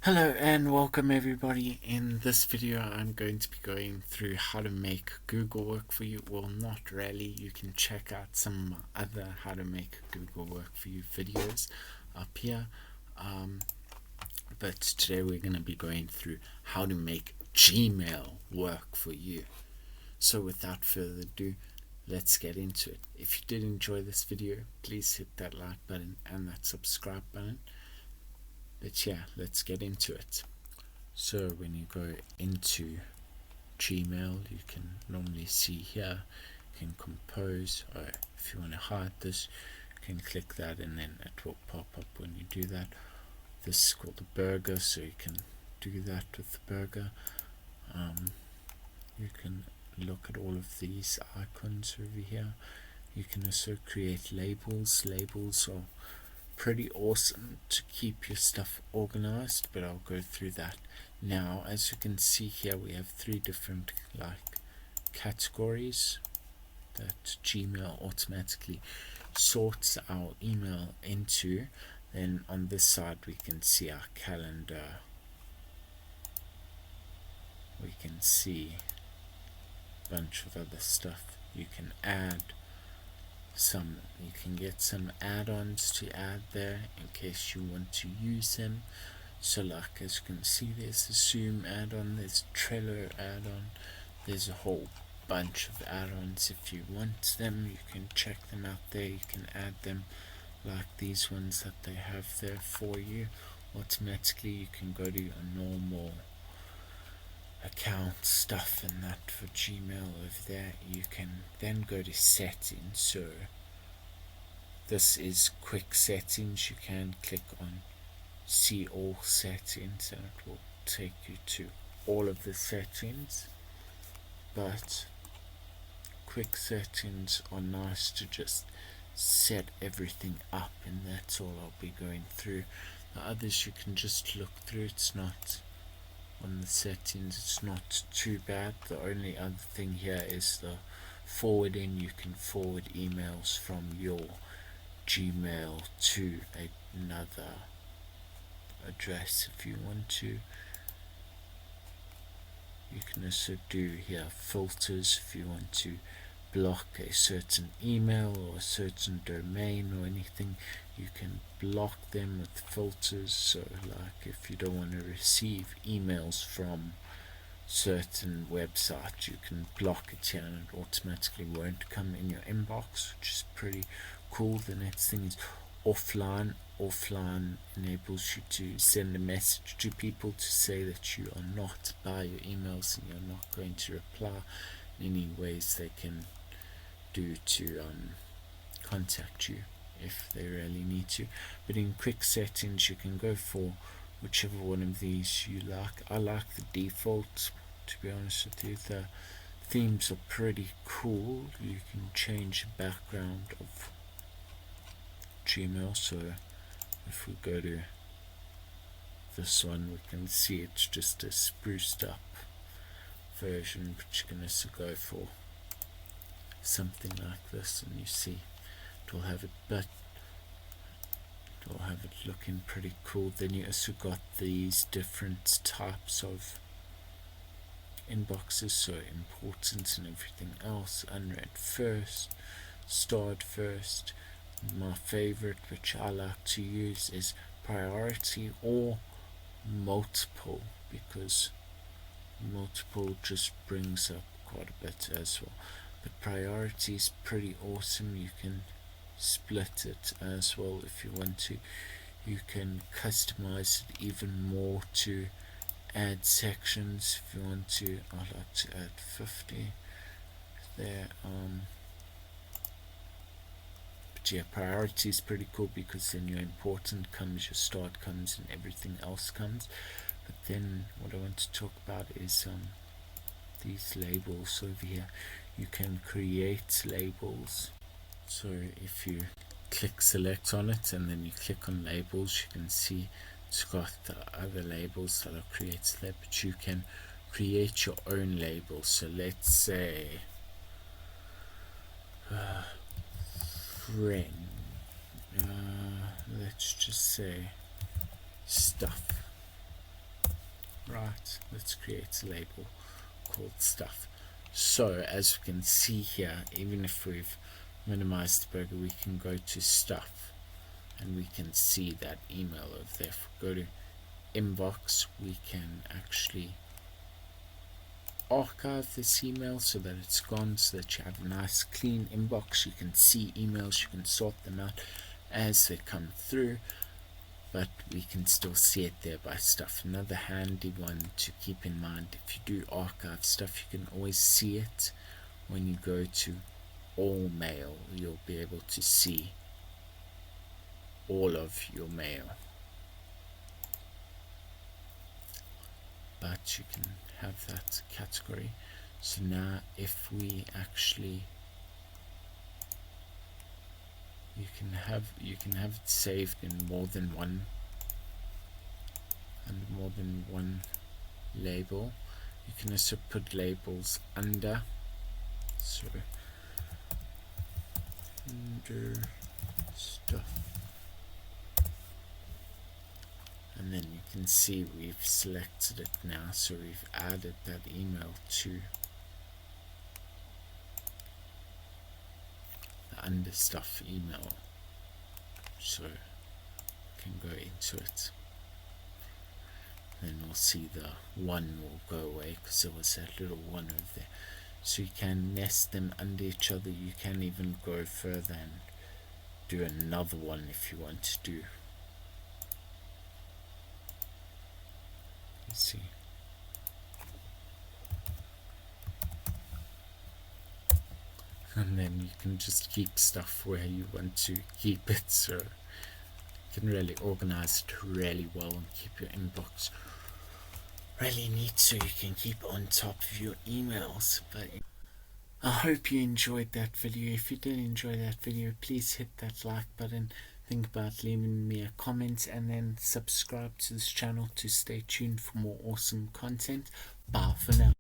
Hello and welcome everybody. In this video I'm going to be going through how to make Google work for you. Well, not really. You can check out some other how to make Google work for you videos up here. But today we're going to be going through how to make Gmail work for you. So without further ado, let's get into it. If you did enjoy this video, please hit that like button and that subscribe button. But yeah, let's get into it. So when you go into Gmail, you can normally see here, you can compose, or if you want to hide this, you can click that and then it will pop up when you do that. This is called a burger, so you can do that with the burger. You can look at all of these icons over here. You can also create labels. Labels are pretty awesome to keep your stuff organized, but I'll go through that now. As you can see here, we have three different categories that Gmail automatically sorts our email into. Then on this side we can see our calendar, we can see a bunch of other stuff. You can add some, you can get some add-ons to add there in case you want to use them. So like as you can see, there's the Zoom add-on, there's Trello add-on, there's a whole bunch of add-ons. If you want them, you can check them out there. You can add them like these ones that they have there for you automatically. You can go to a normal account stuff and that for Gmail over there. You can then go to settings. So this is quick settings. You can click on see all settings and it will take you to all of the settings, but quick settings are nice to just set everything up, and that's all I'll be going through. The others you can just look through. It's not on the settings, it's not too bad. The only other thing here is the forwarding. You can forward emails from your Gmail to another address if you want to. You can also do here filters if you want to block a certain email or a certain domain or anything. You can block them with filters. So like if you don't want to receive emails from certain websites, you can block it here and it automatically won't come in your inbox, which is pretty cool. The next thing is offline. Offline enables you to send a message to people to say that you are not by your emails and you're not going to reply in any ways they can do to contact you if they really need to. But in quick settings you can go for whichever one of these you like. I like the default, to be honest with you. The themes are pretty cool. You can change the background of Gmail. So if we go to this one, we can see it's just a spruced up version, but you can also go for something like this and you see it will have it, but it will have it looking pretty cool. Then you also got these different types of inboxes, so important and everything else. Unread first, starred first. My favorite, which I like to use, is priority or multiple, because multiple just brings up quite a bit as well. But priority is pretty awesome. You can split it as well if you want to. You can customize it even more to add sections if you want to. I like to add 50 there. But yeah, priority is pretty cool because then your important comes, your start comes, and everything else comes. But then what I want to talk about is these labels over here. You can create labels. So if you click select on it and then you click on labels, you can see it's got the other labels that are created there, but you can create your own labels. So let's say friend, let's just say stuff. let's create a label called stuff. So as we can see here, even if we've minimized the burger, we can go to stuff and we can see that email over there. If we go to inbox, we can actually archive this email so that it's gone, so that you have a nice clean inbox. You can see emails, you can sort them out as they come through, but we can still see it there by stuff. Another handy one to keep in mind, if you do archive stuff, you can always see it when you go to all mail. You'll be able to see all of your mail, but you can have that category. So now if we actually, you can have it saved in more than one label. You can also put labels under, so under stuff, and then you can see we've selected it now, so we've added that email to the under stuff email, so we can go into it. Then we'll see the one will go away because there was that little one over there. So you can nest them under each other. You can even go further and do another one if you want to do. You see. And then you can just keep stuff where you want to keep it, so you can really organize it really well and keep your inbox really neat so you can keep on top of your emails. But I hope you enjoyed that video. If you did enjoy that video, please hit that like button, think about leaving me a comment, and then subscribe to this channel to stay tuned for more awesome content. Bye for now.